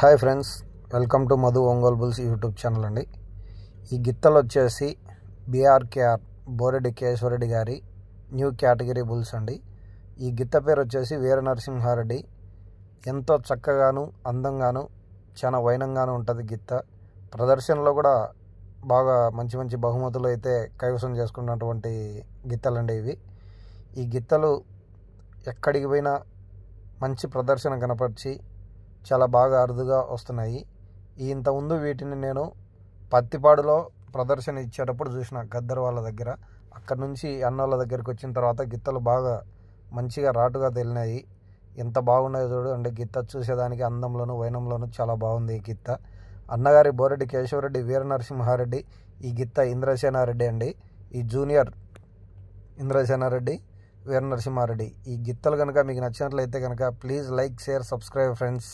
Hi friends, welcome to Madhu Ongole bulls YouTube channel అండి. ఈ గిత్తలు వచ్చేసి బీఆర్కేఆర్ బోరెడ్డి కేశవరెడ్డి గారి న్యూ కేటగిరీ బుల్స్ అండి. ఈ గిత్త పేరు వచ్చేసి వీర నరసింహారెడ్డి. ఎంతో చక్కగాను అందంగాను చాలా వైనంగాను ఉంటుంది గిత్త. ప్రదర్శనలో కూడా బాగా మంచి మంచి బహుమతులు అయితే కైవసం చేసుకున్నటువంటి గిత్తలండి ఇవి. ఈ గిత్తలు ఎక్కడికి పోయినా మంచి ప్రదర్శన కనపరిచి చాలా బాగా అరుదుగా వస్తున్నాయి. ఇంతకుముందు వీటిని నేను పత్తిపాడులో ప్రదర్శన ఇచ్చేటప్పుడు చూసిన గద్దర్ వాళ్ళ దగ్గర. అక్కడి నుంచి అన్నోళ్ళ దగ్గరికి వచ్చిన తర్వాత గిత్తలు బాగా మంచిగా రాటుగా తెలినాయి. ఎంత బాగున్నాయో చూడు అంటే గిత్త చూసేదానికి అందంలోను వైనంలోను చాలా బాగుంది ఈ గిత్త. అన్నగారి బోరెడ్డి కేశవరెడ్డి వీర నరసింహారెడ్డి, ఈ గిత్త ఇంద్రసేనారెడ్డి అండి. ఈ జూనియర్ ఇంద్రసేనారెడ్డి వీర నరసింహారెడ్డి. ఈ గిత్తలు కనుక మీకు నచ్చినట్లయితే కనుక please like, share, subscribe friends.